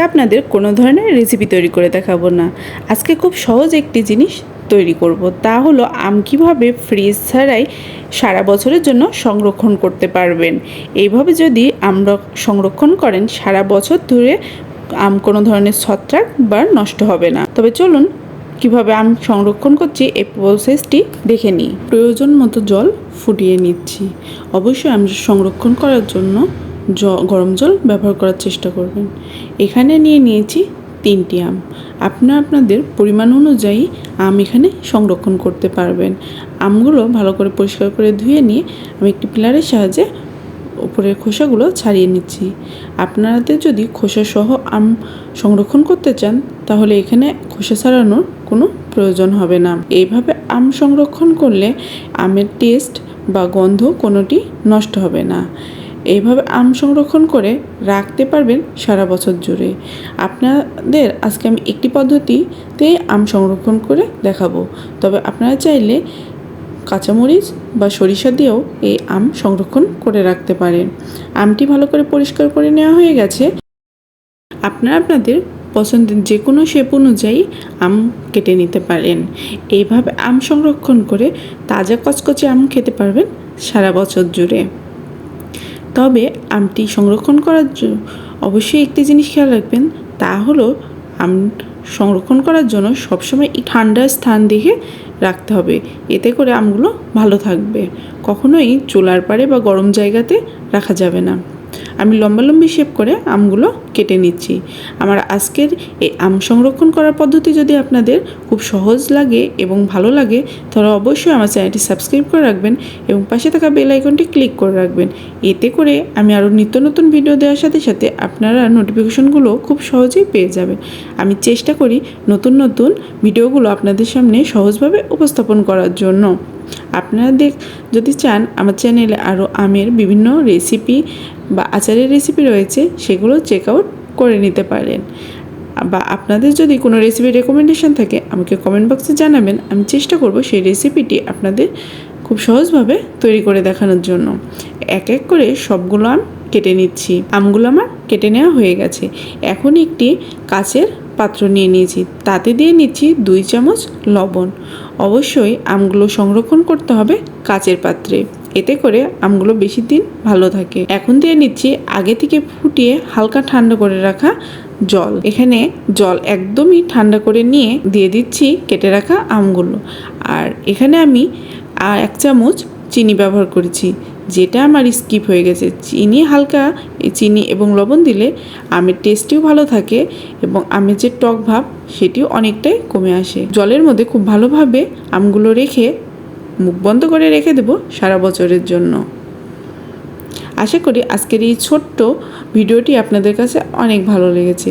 আপনাদের কোনো ধরনের রেসিপি তৈরি করে দেখাবো না। আজকে খুব সহজ একটি জিনিস তৈরি করব, তা হলো আম কীভাবে ফ্রিজ ছাড়াই সারা বছরের জন্য সংরক্ষণ করতে পারবেন। এইভাবে যদি আমরা সংরক্ষণ করেন সারা বছর ধরে আম কোনো ধরনের ছত্রাক বা নষ্ট হবে না। তবে চলুন কিভাবে আম সংরক্ষণ করছি এই প্রসেসটি দেখে নিই। প্রয়োজন মতো জল ফুটিয়ে নিচ্ছি। অবশ্যই আম সংরক্ষণ করার জন্য গরম জল ব্যবহার করার চেষ্টা করবেন। এখানে নিয়েছি 3টি আম। আপনাদের পরিমাণ অনুযায়ী আম এখানে সংরক্ষণ করতে পারবেন। আমগুলো ভালো করে পরিষ্কার করে ধুয়ে নিয়ে আমি একটি পিলারের সাহায্যে উপরের খোসাগুলো ছাড়িয়ে নিচ্ছি। আপনাদের যদি খোসা সহ আম সংরক্ষণ করতে চান তাহলে এখানে খোসা ছাড়ানোর কোনো প্রয়োজন হবে না। এইভাবে আম সংরক্ষণ করলে আমের টেস্ট বা গন্ধ কোনোটি নষ্ট হবে না। এইভাবে আম সংরক্ষণ করে রাখতে পারবেন সারা বছর জুড়ে। আপনাদের আজকে আমি একটি পদ্ধতিতে আম সংরক্ষণ করে দেখাবো, তবে আপনারা চাইলে কাঁচামরিচ বা সরিষা দিয়েও এই আম সংরক্ষণ করে রাখতে পারেন। আমটি ভালো করে পরিষ্কার করে নেওয়া হয়ে গেছে। আপনাদের পছন্দের যে কোনো শেপ অনুযায়ী আম কেটে নিতে পারেন। এইভাবে আম সংরক্ষণ করে তাজা কচকচে আম খেতে পারবেন সারা বছর জুড়ে। তবে আমটি সংরক্ষণ করার জন্য অবশ্যই একটি জিনিস খেয়াল রাখবেন, তা হলো আম সংরক্ষণ করার জন্য সবসময় ঠান্ডা স্থান দেখে রাখতে হবে। এতে করে আমগুলো ভালো থাকবে। কখনোই চুলার পাড়ে বা গরম জায়গাতে রাখা যাবে না। আমি লম্বালম্বি শেপ করে আমগুলো কেটে নিচ্ছি। আমার আজকের এই আম সংরক্ষণ করার পদ্ধতি যদি আপনাদের খুব সহজ লাগে এবং ভালো লাগে তাহলে অবশ্যই আমার চ্যানেলটি সাবস্ক্রাইব করে রাখবেন এবং পাশে থাকা বেল আইকনটি ক্লিক করে রাখবেন। এতে করে আমি আরও নিত্য নতুন ভিডিও দেওয়ার সাথে সাথে আপনারা নোটিফিকেশনগুলো খুব সহজেই পেয়ে যাবেন। আমি চেষ্টা করি নতুন নতুন ভিডিওগুলো আপনাদের সামনে সহজভাবে উপস্থাপন করার জন্য। আপনাদের যদি চান আমার চ্যানেলে আরও আমের বিভিন্ন রেসিপি বা আচারের রেসিপি রয়েছে, সেগুলো চেক আউট করে নিতে পারেন। বা আপনাদের যদি কোনো রেসিপির রেকমেন্ডেশন থাকে আমাকে কমেন্ট বক্সে জানাবেন। আমি চেষ্টা করব সেই রেসিপিটি আপনাদের খুব সহজভাবে তৈরি করে দেখানোর জন্য। এক এক করে সবগুলো আম কেটে নিচ্ছি। আমগুলো আমার কেটে নেওয়া হয়ে গেছে। এখন একটি কাচের পাত্র নিয়ে নিয়েছি, তাতে দিয়ে নিচ্ছি 2 চামচ লবণ। অবশ্যই আমগুলো সংরক্ষণ করতে হবে কাচের পাত্রে, এতে করে আমগুলো বেশি দিন ভালো থাকে। এখন দিয়ে নিচ্ছি আগে থেকে ফুটিয়ে হালকা ঠান্ডা করে রাখা জল। এখানে জল একদমই ঠান্ডা করে নিয়ে দিয়ে দিচ্ছি কেটে রাখা আমগুলো। আর এখানে আমি 1 চামচ চিনি ব্যবহার করেছি, যেটা আমার স্কিপ হয়ে গেছে। হালকা চিনি এবং লবণ দিলে আমের টেস্টটিও ভালো থাকে এবং আমের যে টক ভাব সেটিও অনেকটাই কমে আসে। জলের মধ্যে খুব ভালোভাবে আমগুলো রেখে মুখ বন্ধ করে রেখে দেব সারা বছরের জন্য। আশা করি আজকের এই ছোট্ট ভিডিওটি আপনাদের কাছে অনেক ভালো লেগেছে।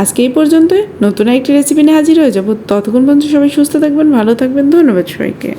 আজকে এই পর্যন্তই। নতুন একটি রেসিপি নিয়ে হাজির হয়ে যাব। ততক্ষণ পর্যন্ত সবাই সুস্থ থাকবেন, ভালো থাকবেন। ধন্যবাদ সবাইকে।